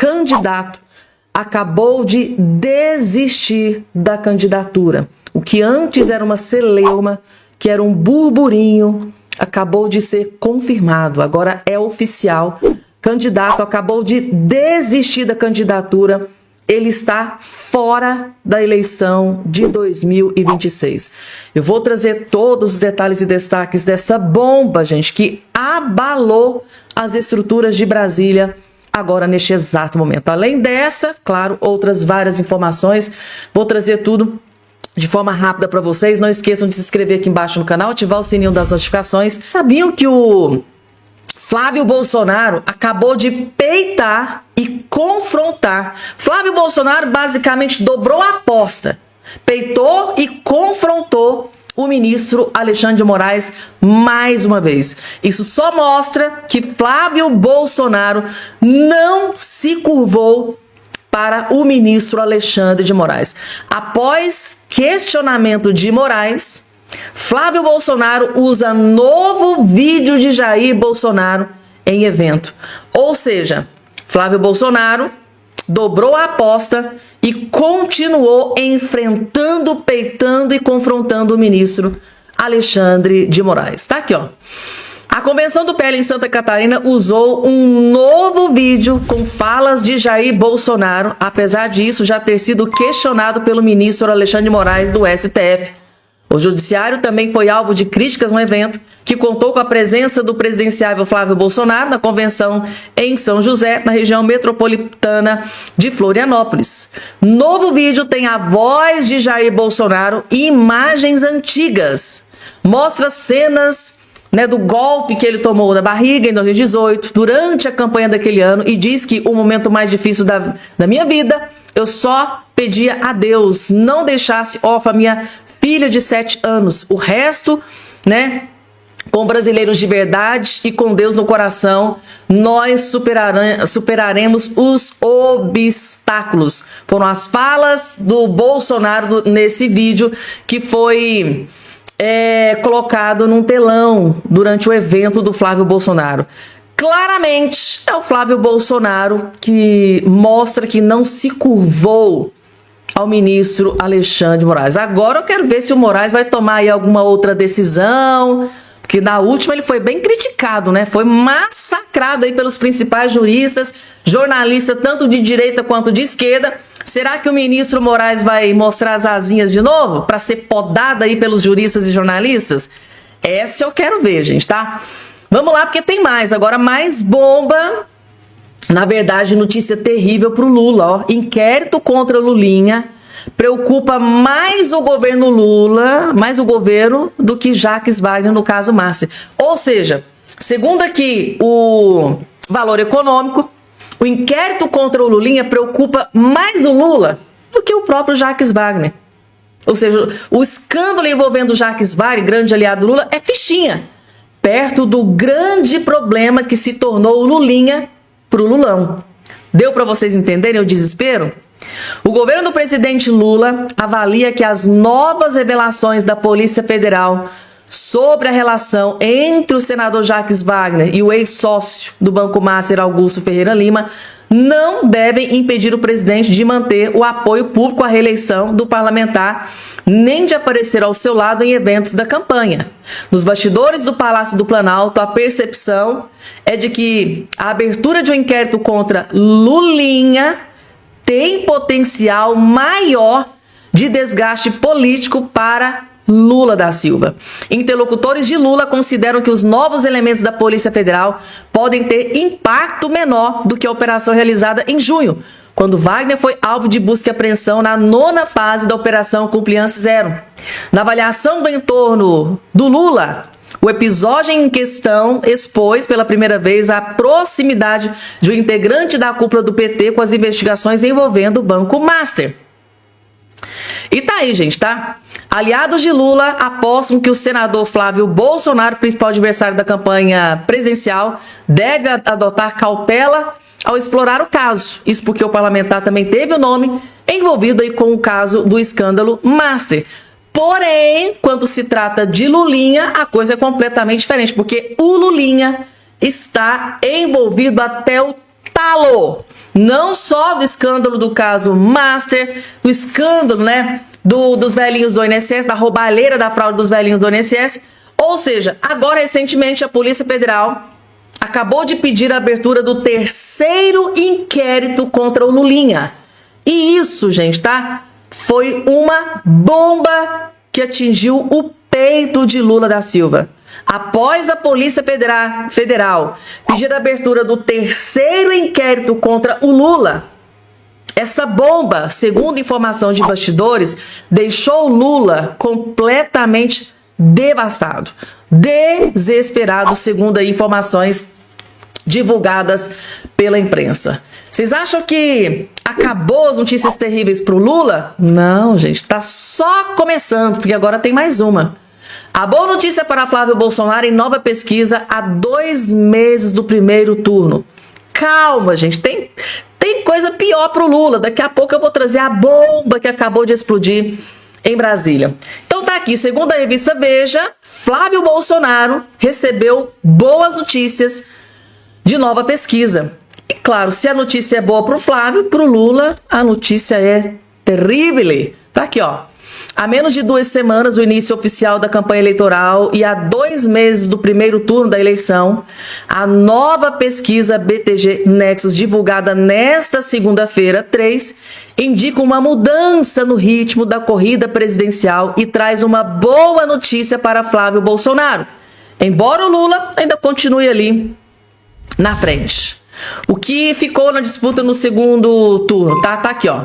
candidato acabou de desistir da candidatura. O que antes era uma celeuma, que era um burburinho, acabou de ser confirmado. Agora é oficial. Candidato acabou de desistir da candidatura. Ele está fora da eleição de 2026. Eu vou trazer todos os detalhes e destaques dessa bomba, gente, que abalou as estruturas de Brasília agora neste exato momento. Além dessa, claro, outras várias informações. Vou trazer tudo de forma rápida para vocês. Não esqueçam de se inscrever aqui embaixo no canal, ativar o sininho das notificações. Sabiam que o Flávio Bolsonaro acabou de peitar e confrontar? Flávio Bolsonaro basicamente dobrou a aposta, peitou e confrontou o ministro Alexandre de Moraes mais uma vez. Isso só mostra que Flávio Bolsonaro não se curvou para o ministro Alexandre de Moraes. Após questionamento de Moraes, Flávio Bolsonaro usa novo vídeo de Jair Bolsonaro em evento. Ou seja, Flávio Bolsonaro dobrou a aposta e continuou enfrentando, peitando e confrontando o ministro Alexandre de Moraes. Tá aqui, ó. A convenção do PL em Santa Catarina usou um novo vídeo com falas de Jair Bolsonaro, apesar disso já ter sido questionado pelo ministro Alexandre de Moraes do STF. O judiciário também foi alvo de críticas no evento, que contou com a presença do presidenciável Flávio Bolsonaro na convenção em São José, na região metropolitana de Florianópolis. Novo vídeo tem a voz de Jair Bolsonaro e imagens antigas. Mostra cenas do golpe que ele tomou na barriga em 2018, durante a campanha daquele ano, e diz que o momento mais difícil da minha vida, eu só pedia a Deus não deixasse órfã minha filha de 7 anos. O resto, com brasileiros de verdade e com Deus no coração, nós superaremos os obstáculos. Foram as falas do Bolsonaro nesse vídeo que foi colocado num telão durante o evento do Flávio Bolsonaro. Claramente é o Flávio Bolsonaro que mostra que não se curvou ao ministro Alexandre de Moraes. Agora eu quero ver se o Moraes vai tomar aí alguma outra decisão, porque na última ele foi bem criticado, Foi massacrado aí pelos principais juristas, jornalistas, tanto de direita quanto de esquerda. Será que o ministro Moraes vai mostrar as asinhas de novo para ser podado aí pelos juristas e jornalistas? Essa eu quero ver, gente, tá? Vamos lá, porque tem mais. Agora, mais bomba. Na verdade, notícia terrível para o Lula. Ó. Inquérito contra Lulinha preocupa mais o governo Lula, mais o governo, do que Jacques Wagner no caso Master. Ou seja, segundo aqui o Valor Econômico, o inquérito contra o Lulinha preocupa mais o Lula do que o próprio Jacques Wagner. Ou seja, o escândalo envolvendo Jacques Wagner, grande aliado do Lula, é fichinha, perto do grande problema que se tornou o Lulinha para o Lulão. Deu para vocês entenderem o desespero? O governo do presidente Lula avalia que as novas revelações da Polícia Federal sobre a relação entre o senador Jacques Wagner e o ex-sócio do Banco Master, Augusto Ferreira Lima, não devem impedir o presidente de manter o apoio público à reeleição do parlamentar, nem de aparecer ao seu lado em eventos da campanha. Nos bastidores do Palácio do Planalto, a percepção é de que a abertura de um inquérito contra Lulinha tem potencial maior de desgaste político para Lula da Silva. Interlocutores de Lula consideram que os novos elementos da Polícia Federal podem ter impacto menor do que a operação realizada em junho, quando Wagner foi alvo de busca e apreensão na 9ª fase da Operação Compliance Zero. Na avaliação do entorno do Lula, o episódio em questão expôs pela primeira vez a proximidade de um integrante da cúpula do PT com as investigações envolvendo o Banco Master. E tá aí, gente, tá? Aliados de Lula apostam que o senador Flávio Bolsonaro, principal adversário da campanha presidencial, deve adotar cautela ao explorar o caso. Isso porque o parlamentar também teve o nome envolvido aí com o caso do escândalo Master. Porém, quando se trata de Lulinha, a coisa é completamente diferente, porque o Lulinha está envolvido até o talo não só do escândalo do caso Master, do escândalo, né, dos velhinhos do INSS, da roubalheira da fraude dos velhinhos do INSS. Ou seja, agora recentemente a Polícia Federal acabou de pedir a abertura do 3º inquérito contra o Lulinha. E isso, gente, tá? Foi uma bomba que atingiu o peito de Lula da Silva. Após a Polícia Federal pedir a abertura do 3º inquérito contra o Lula, essa bomba, segundo informação de bastidores, deixou o Lula completamente devastado, desesperado, segundo aí informações divulgadas pela imprensa. Vocês acham que acabou as notícias terríveis para o Lula? Não, gente, tá só começando, porque agora tem mais uma. A boa notícia para Flávio Bolsonaro em nova pesquisa há 2 meses do primeiro turno. Calma, gente, tem coisa pior para o Lula. Daqui a pouco eu vou trazer a bomba que acabou de explodir em Brasília. Então tá aqui, segundo a revista Veja, Flávio Bolsonaro recebeu boas notícias de nova pesquisa. E claro, se a notícia é boa para o Flávio, para o Lula, a notícia é terrível. Tá aqui, ó. Há menos de 2 semanas do início oficial da campanha eleitoral e há 2 meses do primeiro turno da eleição, a nova pesquisa BTG Nexus, divulgada nesta segunda-feira, 3, indica uma mudança no ritmo da corrida presidencial e traz uma boa notícia para Flávio Bolsonaro, embora o Lula ainda continue ali na frente. O que ficou na disputa no segundo turno, tá aqui, ó.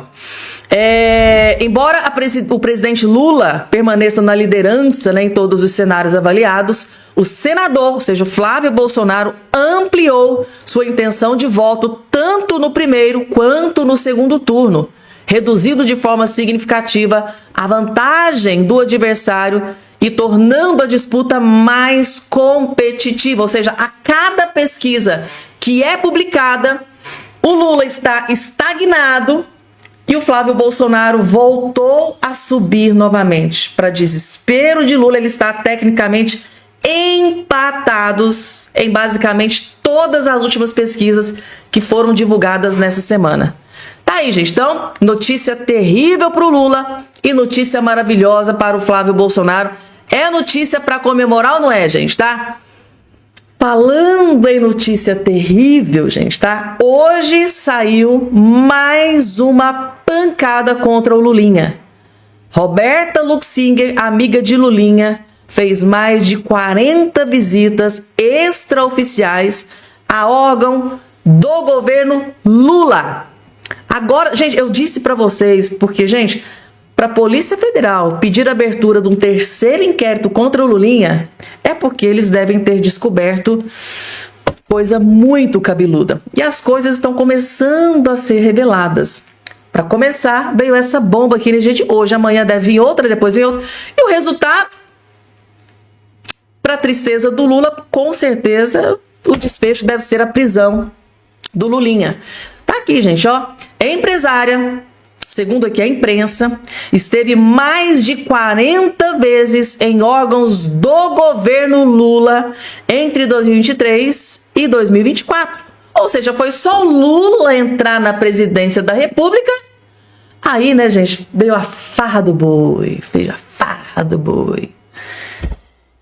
Embora o presidente Lula permaneça na liderança, né, em todos os cenários avaliados, o senador, ou seja, o Flávio Bolsonaro, ampliou sua intenção de voto tanto no primeiro quanto no segundo turno, reduzindo de forma significativa a vantagem do adversário e tornando a disputa mais competitiva. Ou seja, a cada pesquisa que é publicada, o Lula está estagnado e o Flávio Bolsonaro voltou a subir novamente. Para desespero de Lula, ele está tecnicamente empatados em basicamente todas as últimas pesquisas que foram divulgadas nessa semana. Tá aí, gente. Então, notícia terrível para o Lula e notícia maravilhosa para o Flávio Bolsonaro. É notícia para comemorar ou não é, gente, tá? Falando em notícia terrível, gente, tá? Hoje saiu mais uma pancada contra o Lulinha. Roberta Luxinger, amiga de Lulinha, fez mais de 40 visitas extraoficiais a órgão do governo Lula. Agora, gente, eu disse para vocês, porque, gente, para a Polícia Federal pedir a abertura de um 3º inquérito contra o Lulinha, é porque eles devem ter descoberto coisa muito cabeluda. E as coisas estão começando a ser reveladas. Para começar, veio essa bomba aqui, né, gente? Hoje, amanhã deve vir outra, depois vem outra. E o resultado, para tristeza do Lula, com certeza, o desfecho deve ser a prisão do Lulinha. Tá aqui, gente, ó. É empresária, segundo aqui a imprensa, esteve mais de 40 vezes em órgãos do governo Lula entre 2023 e 2024. Ou seja, foi só o Lula entrar na presidência da República. Aí, né, gente, veio a farra do boi, fez a farra do boi.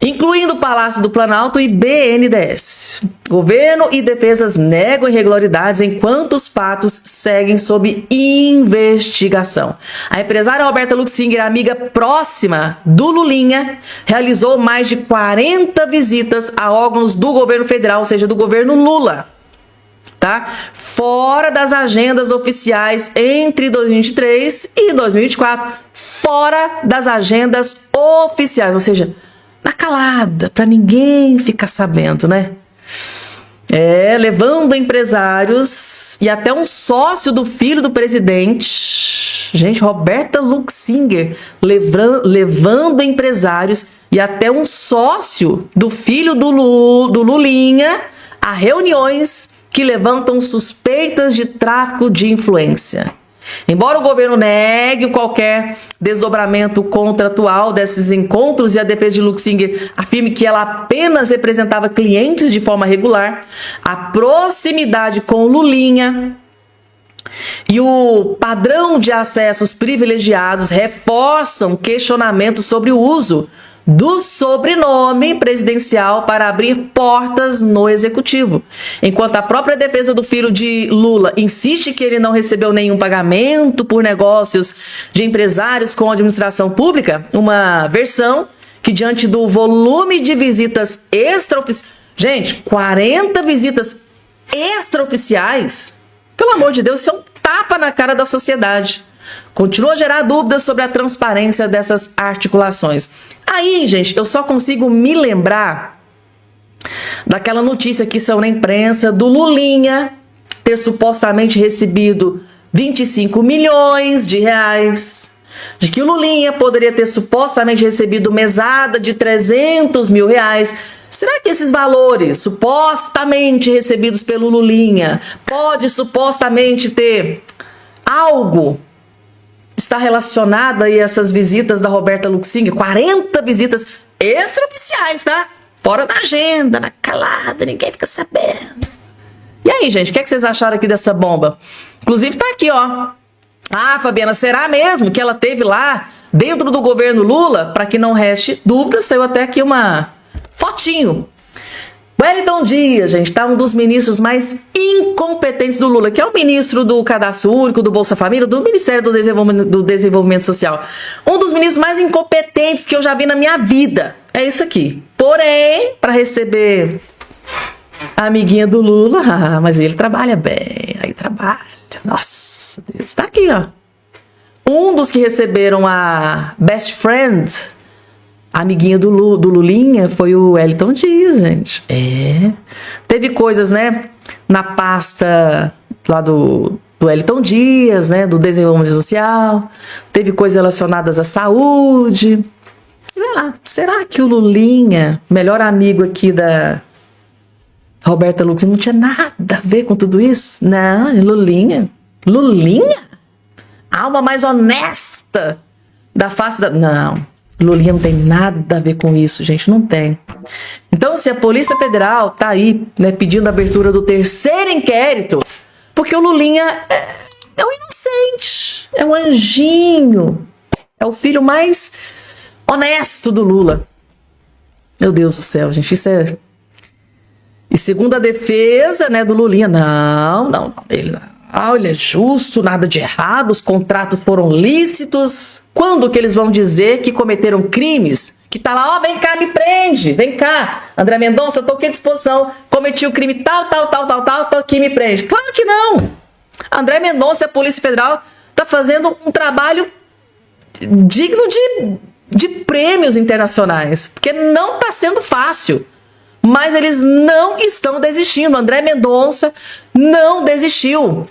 Incluindo o Palácio do Planalto e BNDES. Governo e defesas negam irregularidades enquanto os fatos seguem sob investigação. A empresária Roberta Luxinger, amiga próxima do Lulinha, realizou mais de 40 visitas a órgãos do governo federal, ou seja, do governo Lula, tá? Fora das agendas oficiais entre 2023 e 2024, fora das agendas oficiais, ou seja, na calada, para ninguém ficar sabendo, né? Levando empresários e até um sócio do filho do presidente, gente, Roberta Luxinger, levando empresários e até um sócio do filho do Lulinha a reuniões que levantam suspeitas de tráfico de influência. Embora o governo negue qualquer desdobramento contratual desses encontros e a defesa de Luxinger afirme que ela apenas representava clientes de forma regular, a proximidade com Lulinha e o padrão de acessos privilegiados reforçam questionamentos sobre o uso do sobrenome presidencial para abrir portas no executivo. Enquanto a própria defesa do filho de Lula insiste que ele não recebeu nenhum pagamento por negócios de empresários com a administração pública, uma versão que, diante do volume de visitas extraoficiais, gente, 40 visitas extraoficiais, pelo amor de Deus, isso é um tapa na cara da sociedade. Continua a gerar dúvidas sobre a transparência dessas articulações. Aí, gente, eu só consigo me lembrar daquela notícia que saiu na imprensa do Lulinha ter supostamente recebido 25 milhões de reais, de que o Lulinha poderia ter supostamente recebido mesada de 300 mil reais. Será que esses valores supostamente recebidos pelo Lulinha pode supostamente ter algo está relacionado aí a essas visitas da Roberta Luxing? 40 visitas extraoficiais, tá? Fora da agenda, na calada, ninguém fica sabendo. E aí, gente, o que vocês acharam aqui dessa bomba? Inclusive tá aqui, ó. Ah, Fabiana, será mesmo que ela teve lá dentro do governo Lula? Para que não reste dúvida, saiu até aqui uma fotinho. Wellington Dias, gente, tá um dos ministros mais incompetentes do Lula, que é o ministro do Cadastro Único, do Bolsa Família, do Ministério do Desenvolvimento Social. Um dos ministros mais incompetentes que eu já vi na minha vida. É isso aqui. Porém, para receber a amiguinha do Lula, mas ele trabalha bem, aí trabalha. Nossa Deus, tá aqui, ó. Um dos que receberam a Best Friend, a amiguinha do Lulinha, foi o Wellington Dias, gente. Teve coisas, né, na pasta lá do Wellington Dias, né, do desenvolvimento social. Teve coisas relacionadas à saúde. E vai lá, será que o Lulinha, melhor amigo aqui da Roberta Luxing, não tinha nada a ver com tudo isso? Não, Lulinha? A alma mais honesta da face da... Não, Lulinha não tem nada a ver com isso, gente, não tem. Então, se a Polícia Federal tá aí, né, pedindo a abertura do terceiro inquérito, porque o Lulinha é um inocente, é um anjinho, é o filho mais honesto do Lula. Meu Deus do céu, gente, isso é... E segundo a defesa, né, do Lulinha, não, ele é justo, nada de errado, os contratos foram lícitos. Quando que eles vão dizer que cometeram crimes? Que tá lá, ó, vem cá, me prende, vem cá, André Mendonça, eu tô aqui à disposição, cometi o crime tal, tô aqui, me prende. Claro que não. André Mendonça e a Polícia Federal tá fazendo um trabalho digno de prêmios internacionais, porque não tá sendo fácil. Mas eles não estão desistindo. André Mendonça não desistiu.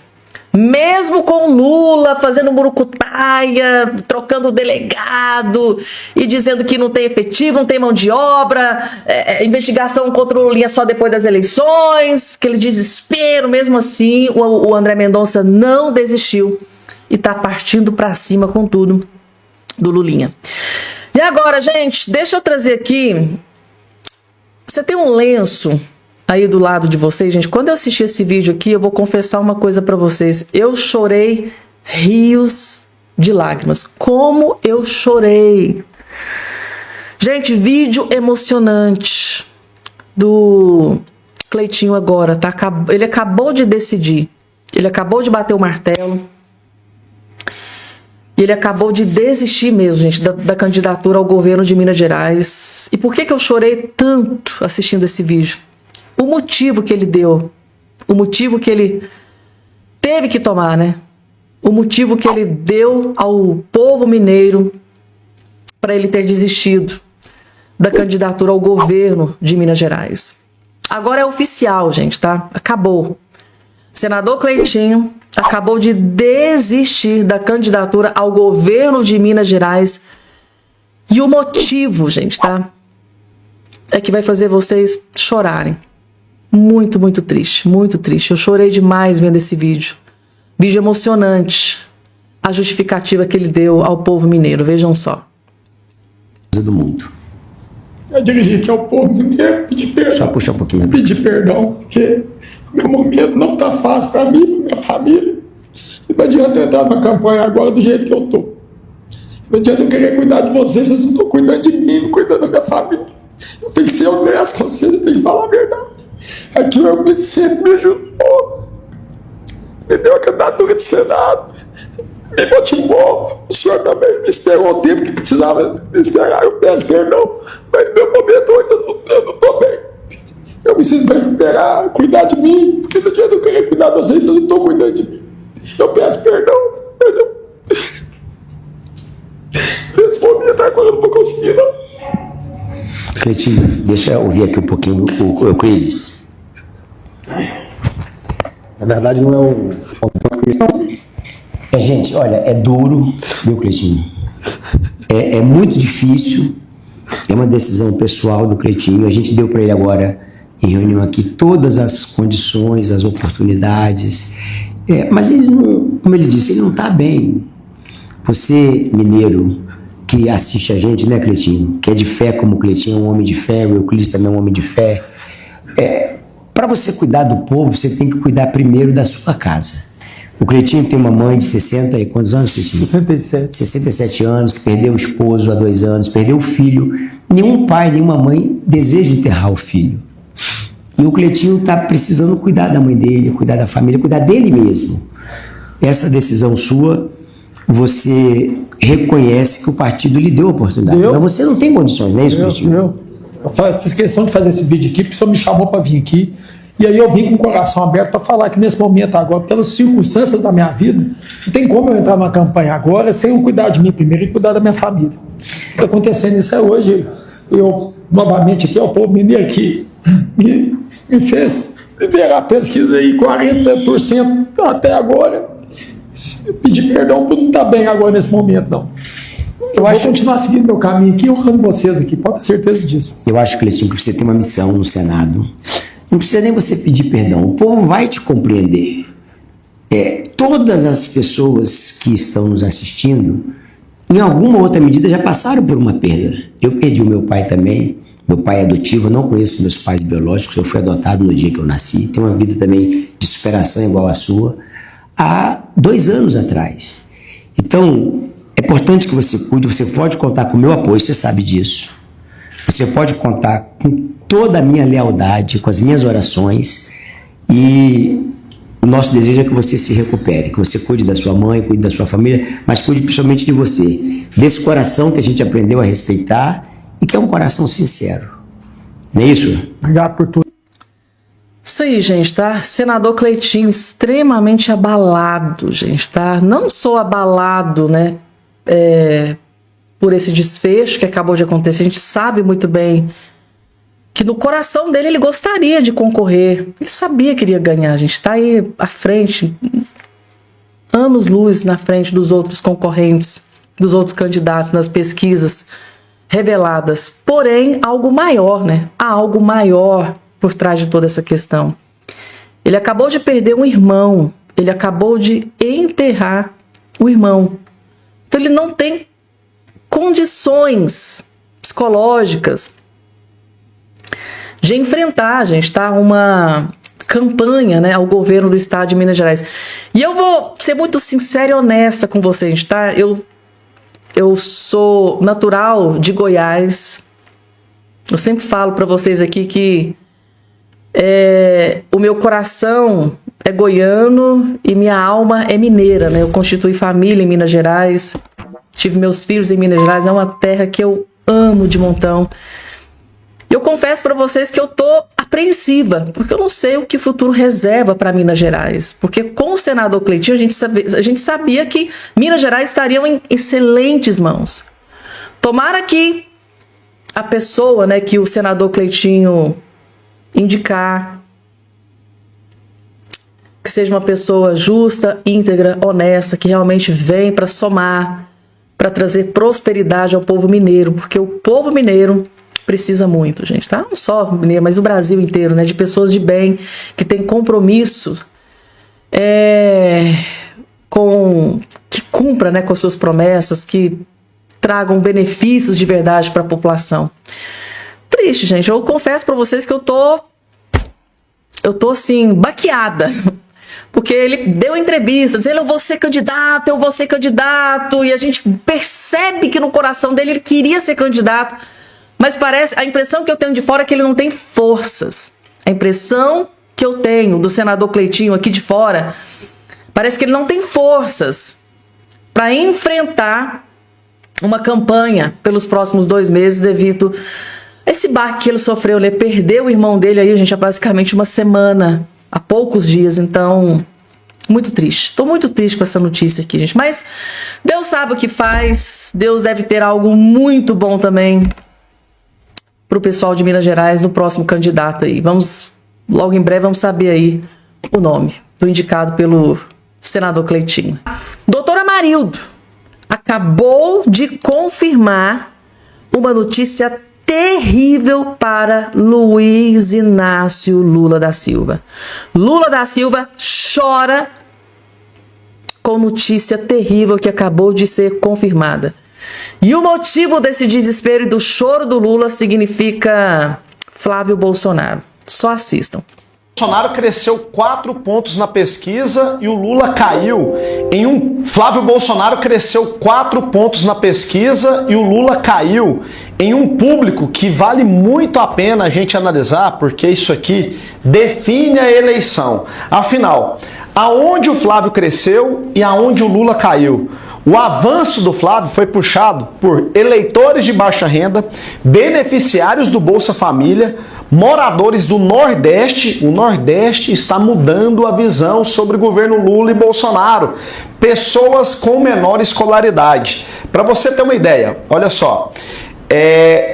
Mesmo com Lula fazendo murucutaia, trocando delegado e dizendo que não tem efetivo, não tem mão de obra, investigação contra o Lulinha só depois das eleições, aquele desespero, mesmo assim, o André Mendonça não desistiu e está partindo para cima com tudo do Lulinha. E agora, gente, deixa eu trazer aqui... Você tem um lenço aí do lado de vocês, gente? Quando eu assisti esse vídeo aqui, eu vou confessar uma coisa pra vocês. Eu chorei rios de lágrimas. Como eu chorei. Gente, vídeo emocionante do Cleitinho agora, tá? Ele acabou de decidir. Ele acabou de bater o martelo. E ele acabou de desistir mesmo, gente, da candidatura ao governo de Minas Gerais. E por que eu chorei tanto assistindo esse vídeo? O motivo que ele deu, o motivo que ele teve que tomar, né? O motivo que ele deu ao povo mineiro para ele ter desistido da candidatura ao governo de Minas Gerais. Agora é oficial, gente, tá? Acabou. Senador Cleitinho acabou de desistir da candidatura ao governo de Minas Gerais. E o motivo, gente, tá? É que vai fazer vocês chorarem. Muito, muito triste, muito triste. Eu chorei demais vendo esse vídeo. Vídeo emocionante. A justificativa que ele deu ao povo mineiro, vejam só. Do mundo. Eu dirigi aqui ao povo mineiro, pedir perdão. Só puxar um pouquinho. Pedir perdão, porque meu momento não tá fácil para mim, pra minha família. Não adianta eu entrar na campanha agora do jeito que eu tô. Não adianta eu querer cuidar de vocês, vocês não estão cuidando de mim, não cuidando da minha família. Eu tenho que ser honesto com vocês, eu tenho que falar a verdade. Aqui o Euclides sempre me ajudou, me deu a candidatura de Senado, me motivou. O senhor também me esperou o tempo que precisava me esperar. Eu peço perdão, mas no meu momento eu não estou bem. Eu preciso me recuperar, cuidar de mim, porque não adianta eu querer cuidar de vocês, vocês não estão cuidando de mim. Eu peço perdão, mas nesse momento agora eu não vou conseguir, não. Cleitinho, deixa eu ouvir aqui um pouquinho o Euclides. Na verdade, não é o. Gente, olha, é duro, viu, Cleitinho? É muito difícil, é uma decisão pessoal do Cleitinho. A gente deu para ele agora, em reunião aqui, todas as condições, as oportunidades, mas ele não, como ele disse, ele não está bem. Você, mineiro, que assiste a gente, né, Cleitinho? Que é de fé, como o Cleitinho é um homem de fé, o Euclides também é um homem de fé. Para você cuidar do povo, você tem que cuidar primeiro da sua casa. O Cleitinho tem uma mãe de 60 e quantos anos, Cleitinho? 67. 67 anos, que perdeu o esposo há 2 anos, perdeu o filho. Nenhum pai, nenhuma mãe deseja enterrar o filho. E o Cleitinho está precisando cuidar da mãe dele, cuidar da família, cuidar dele mesmo. Essa decisão sua, você reconhece que o partido lhe deu a oportunidade. Mas você não tem condições, não é isso, Cleitinho? Eu fiz questão de fazer esse vídeo aqui, porque o senhor me chamou para vir aqui. E aí eu vim com o coração aberto para falar que nesse momento agora, pelas circunstâncias da minha vida, não tem como eu entrar numa campanha agora sem eu cuidar de mim primeiro e cuidar da minha família. O que está acontecendo isso é hoje. Eu, novamente aqui, o povo mineiro que me fez liderar a pesquisa aí 40% até agora. Eu pedi perdão por não estar bem agora nesse momento, não. Eu acho que continuar seguindo meu caminho aqui, honrando vocês aqui, pode ter certeza disso. Eu acho, Cleitinho, que você tem uma missão no Senado. Não precisa nem você pedir perdão, o povo vai te compreender. Todas as pessoas que estão nos assistindo, em alguma outra medida, já passaram por uma perda. Eu perdi o meu pai também, meu pai é adotivo, eu não conheço meus pais biológicos, eu fui adotado no dia que eu nasci, tenho uma vida também de superação igual à sua, há 2 anos atrás. Então, é importante que você cuide, você pode contar com o meu apoio, você sabe disso. Você pode contar com toda a minha lealdade, com as minhas orações, e o nosso desejo é que você se recupere, que você cuide da sua mãe, cuide da sua família, mas cuide principalmente de você, desse coração que a gente aprendeu a respeitar e que é um coração sincero. Não é isso? Obrigado por tudo. Isso aí, gente, tá? Senador Cleitinho extremamente abalado, gente, tá? Não só abalado, né, por esse desfecho que acabou de acontecer. A gente sabe muito bem que no coração dele ele gostaria de concorrer. Ele sabia que iria ganhar. A gente está aí à frente, anos-luz na frente dos outros concorrentes, dos outros candidatos nas pesquisas reveladas. Porém, algo maior, né? Há algo maior por trás de toda essa questão. Ele acabou de perder um irmão. Ele acabou de enterrar o irmão. Então ele não tem condições psicológicas de enfrentar, gente, tá? Uma campanha, né, ao governo do estado de Minas Gerais. E eu vou ser muito sincera e honesta com vocês, tá? Eu sou natural de Goiás. Eu sempre falo para vocês aqui que o meu coração é goiano e minha alma é mineira, né? Eu constituí família em Minas Gerais. Tive meus filhos em Minas Gerais, é uma terra que eu amo de montão. Eu confesso para vocês que eu tô apreensiva, porque eu não sei o que o futuro reserva para Minas Gerais. Porque com o senador Cleitinho, a gente sabia que Minas Gerais estariam em excelentes mãos. Tomara que a pessoa, né, que o senador Cleitinho indicar, que seja uma pessoa justa, íntegra, honesta, que realmente vem para somar, para trazer prosperidade ao povo mineiro, porque o povo mineiro precisa muito, gente, tá? Não só o mineiro, mas o Brasil inteiro, né? De pessoas de bem, que tem compromisso, que cumpra, né, com suas promessas, que tragam benefícios de verdade para a população. Triste, gente. Eu confesso para vocês que eu tô assim, baqueada. porque ele deu entrevista dizendo eu vou ser candidato, e a gente percebe que no coração dele ele queria ser candidato, mas parece, a impressão que eu tenho de fora é que ele não tem forças. A impressão que eu tenho do senador Cleitinho aqui de fora, parece que ele não tem forças para enfrentar uma campanha pelos próximos 2 meses devido a esse baque que ele sofreu. Ele perdeu o irmão dele aí, gente, há basicamente uma semana, há poucos dias. Então, muito triste. Estou muito triste com essa notícia aqui, gente. Mas Deus sabe o que faz. Deus deve ter algo muito bom também para o pessoal de Minas Gerais no próximo candidato aí. Logo em breve, vamos saber aí o nome do indicado pelo senador Cleitinho. Doutor Amarildo acabou de confirmar uma notícia terrível para Luiz Inácio Lula da Silva. Lula da Silva chora com notícia terrível que acabou de ser confirmada. E o motivo desse desespero e do choro do Lula significa Flávio Bolsonaro. Só assistam. Bolsonaro cresceu 4 pontos na pesquisa e o Lula caiu em um... Flávio Bolsonaro cresceu 4 pontos na pesquisa e o Lula caiu em um público que vale muito a pena a gente analisar, porque isso aqui define a eleição. Afinal, aonde o Flávio cresceu e aonde o Lula caiu? O avanço do Flávio foi puxado por eleitores de baixa renda, beneficiários do Bolsa Família, moradores do Nordeste. O Nordeste está mudando a visão sobre o governo Lula e Bolsonaro. Pessoas com menor escolaridade. Para você ter uma ideia, olha só.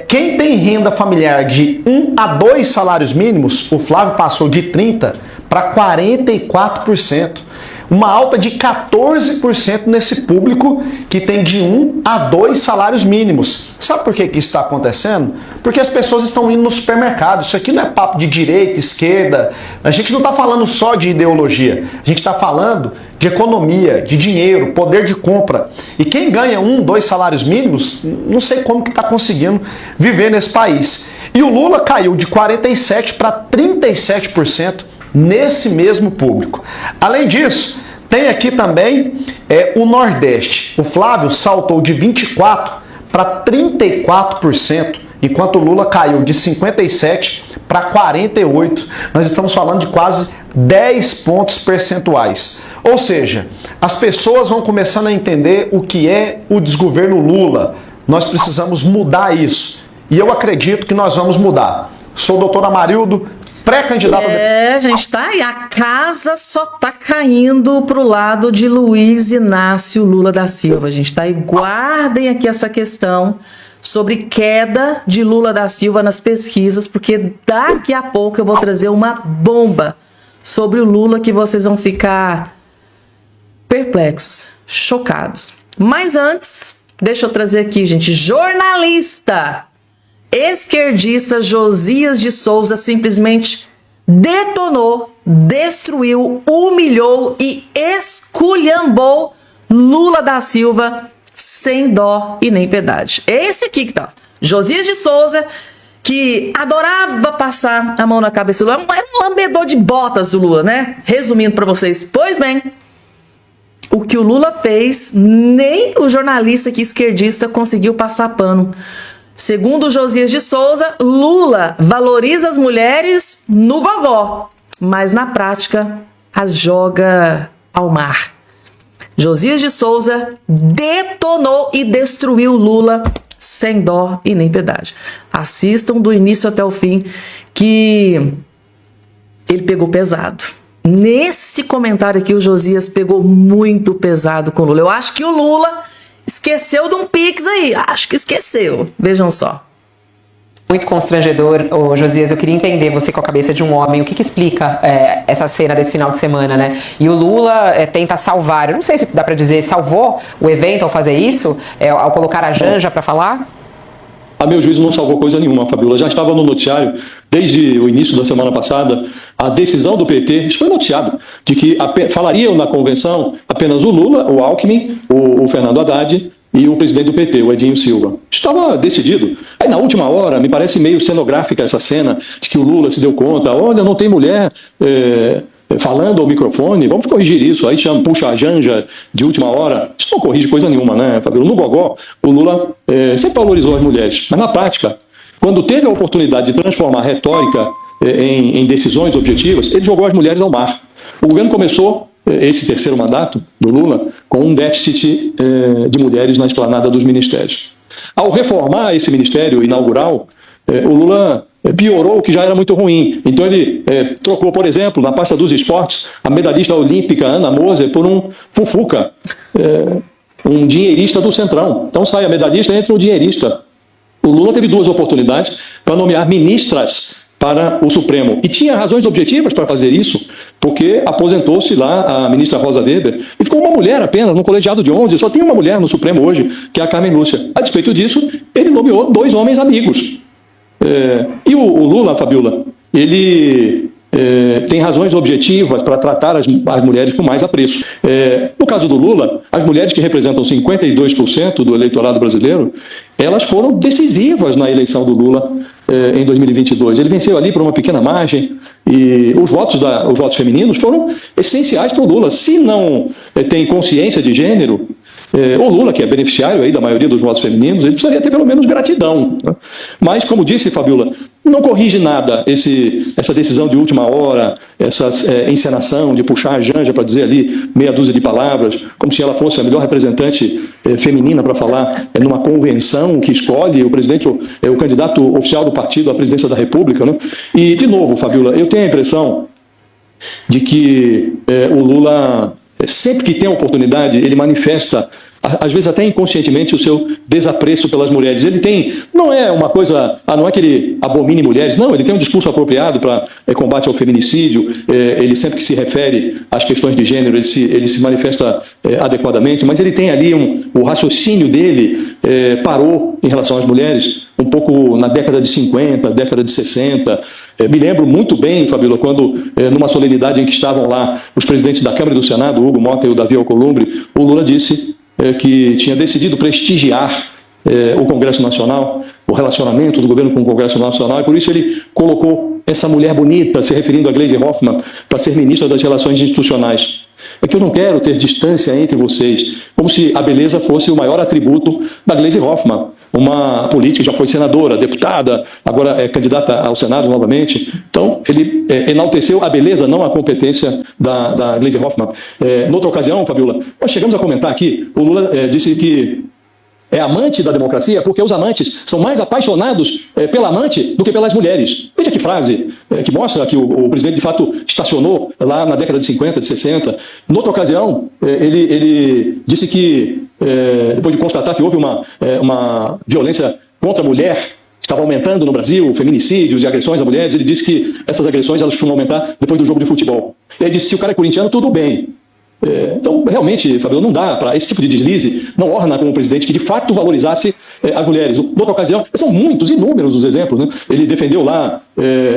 Quem tem renda familiar de 1 a 2 salários mínimos, o Flávio passou de 30% para 44%. Uma alta de 14% nesse público que tem de 1 a 2 salários mínimos. Sabe por que isso está acontecendo? Porque as pessoas estão indo no supermercado. Isso aqui não é papo de direita, esquerda. A gente não está falando só de ideologia. A gente está falando de economia, de dinheiro, poder de compra. E quem ganha 1, 2 salários mínimos, não sei como que está conseguindo viver nesse país. E o Lula caiu de 47% para 37% nesse mesmo público. Além disso, tem aqui também o Nordeste. O Flávio saltou de 24% para 34%, enquanto o Lula caiu de 57% para 48%. Nós estamos falando de quase 10 pontos percentuais. Ou seja, as pessoas vão começando a entender o que é o desgoverno Lula. Nós precisamos mudar isso. E eu acredito que nós vamos mudar. Sou o doutor Amarildo, pré-candidato... gente, tá aí. A casa só tá caindo pro lado de Luiz Inácio Lula da Silva, gente, tá aí. Guardem aqui essa questão sobre queda de Lula da Silva nas pesquisas, porque daqui a pouco eu vou trazer uma bomba sobre o Lula que vocês vão ficar perplexos, chocados. Mas antes, deixa eu trazer aqui, gente, jornalista esquerdista Josias de Souza simplesmente detonou, destruiu, humilhou e esculhambou Lula da Silva sem dó e nem piedade. Esse aqui que tá, Josias de Souza, que adorava passar a mão na cabeça do Lula, era um lambedor de botas do Lula, né? Resumindo para vocês, pois bem, o que o Lula fez, nem o jornalista aqui esquerdista conseguiu passar pano. Segundo Josias de Souza, Lula valoriza as mulheres no gogó, mas na prática as joga ao mar. Josias de Souza detonou e destruiu Lula sem dó e nem piedade. Assistam do início até o fim que ele pegou pesado. Nesse comentário aqui o Josias pegou muito pesado com o Lula. Eu acho que o Lula esqueceu de um Pix aí, acho que esqueceu. Vejam só. Muito constrangedor, Josias. Eu queria entender, você com a cabeça de um homem, o que explica essa cena desse final de semana, né? E o Lula tenta salvar, eu não sei se dá pra dizer, salvou o evento ao fazer isso, ao colocar a Janja pra falar? A meu juízo não salvou coisa nenhuma, Fabiola. Já estava no noticiário desde o início da semana passada a decisão do PT, isso foi noticiado, de que falariam na convenção apenas o Lula, o Alckmin, o Fernando Haddad e o presidente do PT, o Edinho Silva. Estava decidido. Aí na última hora, me parece meio cenográfica essa cena de que o Lula se deu conta, olha, não tem mulher falando ao microfone, vamos corrigir isso, aí puxa a Janja de última hora, isso não corrige coisa nenhuma, né, Fabíola? No gogó, o Lula sempre valorizou as mulheres, mas na prática, quando teve a oportunidade de transformar a retórica em decisões objetivas, ele jogou as mulheres ao mar. O governo começou esse terceiro mandato do Lula com um déficit de mulheres na esplanada dos ministérios. Ao reformar esse ministério inaugural, o Lula piorou o que já era muito ruim. Então ele trocou, por exemplo, na pasta dos esportes, a medalhista olímpica Ana Moser por um fufuca, um dinheirista do Centrão. Então sai a medalhista e entra o dinheirista. O Lula teve duas oportunidades para nomear ministras para o Supremo. E tinha razões objetivas para fazer isso, porque aposentou-se lá a ministra Rosa Weber e ficou uma mulher apenas, no colegiado de 11, só tem uma mulher no Supremo hoje, que é a Carmen Lúcia. A despeito disso, ele nomeou 2 homens amigos. E o Lula, Fabíola, ele tem razões objetivas para tratar as mulheres com mais apreço. No caso do Lula, as mulheres que representam 52% do eleitorado brasileiro, elas foram decisivas na eleição do Lula em 2022. Ele venceu ali por uma pequena margem e os votos femininos foram essenciais para o Lula. Se não tem consciência de gênero, o Lula, que é beneficiário aí da maioria dos votos femininos, ele precisaria ter pelo menos gratidão, né? Mas, como disse, Fabíola, não corrige nada essa decisão de última hora, essa encenação de puxar a Janja para dizer ali meia dúzia de palavras, como se ela fosse a melhor representante feminina para falar numa convenção que escolhe o presidente, o candidato oficial do partido à presidência da República, né? E, de novo, Fabíola, eu tenho a impressão de que o Lula, sempre que tem a oportunidade, ele manifesta, às vezes até inconscientemente, o seu desapreço pelas mulheres. Ele tem, não é uma coisa, não é que ele abomine mulheres, não, ele tem um discurso apropriado para combate ao feminicídio, ele sempre que se refere às questões de gênero, ele se manifesta adequadamente, mas ele tem ali o raciocínio dele parou em relação às mulheres um pouco na década de 50, década de 60. Me lembro muito bem, Fabíola, quando numa solenidade em que estavam lá os presidentes da Câmara e do Senado, o Hugo Mota e o Davi Alcolumbre, o Lula disse que tinha decidido prestigiar o Congresso Nacional, o relacionamento do governo com o Congresso Nacional, e por isso ele colocou essa mulher bonita, se referindo a Gleisi Hoffmann, para ser ministra das Relações Institucionais. É que eu não quero ter distância entre vocês, como se a beleza fosse o maior atributo da Gleisi Hoffmann, uma política, já foi senadora, deputada, agora é candidata ao Senado novamente. Então, ele enalteceu a beleza, não a competência da Gleisi Hoffmann. Noutra ocasião, Fabíola, nós chegamos a comentar aqui, o Lula disse que é amante da democracia porque os amantes são mais apaixonados pela amante do que pelas mulheres. Veja que frase que mostra que o presidente de fato estacionou lá na década de 50, de 60. Noutra ocasião, ele disse que, depois de constatar que houve uma violência contra a mulher, estava aumentando no Brasil, feminicídios e agressões a mulheres, ele disse que essas agressões elas costumam aumentar depois do jogo de futebol. Ele disse, se o cara é corintiano, tudo bem. Então, realmente, Fabíola, não dá para esse tipo de deslize, não orna com um presidente que de fato valorizasse as mulheres. Noutra ocasião, são muitos, inúmeros os exemplos, né? Ele defendeu lá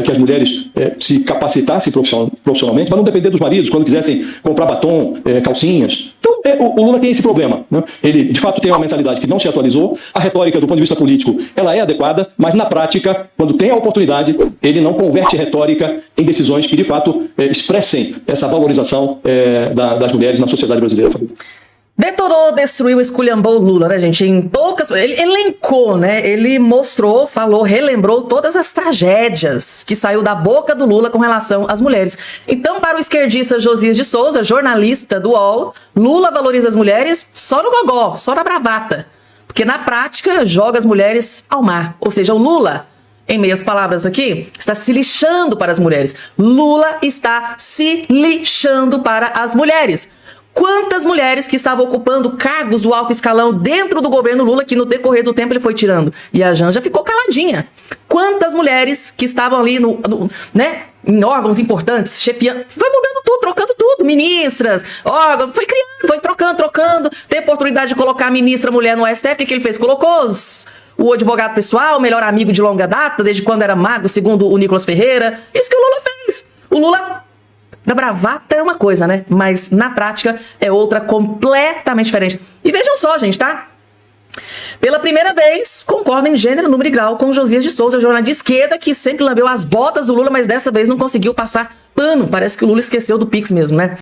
que as mulheres se capacitassem profissionalmente, mas não depender dos maridos, quando quisessem comprar batom, calcinhas. Então, o Lula tem esse problema, né? Ele, de fato, tem uma mentalidade que não se atualizou, a retórica, do ponto de vista político, ela é adequada, mas na prática, quando tem a oportunidade, ele não converte retórica em decisões que, de fato, expressem essa valorização das mulheres na sociedade brasileira. Detonou, destruiu, esculhambou o Lula, né, gente? Em poucas... Ele elencou, né? Ele mostrou, falou, relembrou todas as tragédias que saiu da boca do Lula com relação às mulheres. Então, para o esquerdista Josias de Souza, jornalista do UOL, Lula valoriza as mulheres só no gogó, só na bravata. Porque, na prática, joga as mulheres ao mar. Ou seja, o Lula, em meias palavras aqui, está se lixando para as mulheres. Lula está se lixando para as mulheres. Quantas mulheres que estavam ocupando cargos do alto escalão dentro do governo Lula, que no decorrer do tempo ele foi tirando. E a Janja ficou caladinha. Quantas mulheres que estavam ali né, em órgãos importantes, chefiando, foi mudando tudo, trocando tudo, ministras, órgãos, foi criando, foi trocando. Tem oportunidade de colocar a ministra mulher no STF, o que ele fez? Colocou o advogado pessoal, o melhor amigo de longa data, desde quando era mago, segundo o Nicolas Ferreira. Isso que o Lula fez. O Lula... Da bravata é uma coisa, né? Mas na prática é outra completamente diferente. E vejam só, gente, tá? Pela primeira vez, concordo em gênero, número e grau com Josias de Souza, jornalista de esquerda, que sempre lambeu as botas do Lula, mas dessa vez não conseguiu passar pano. Parece que o Lula esqueceu do Pix mesmo, né?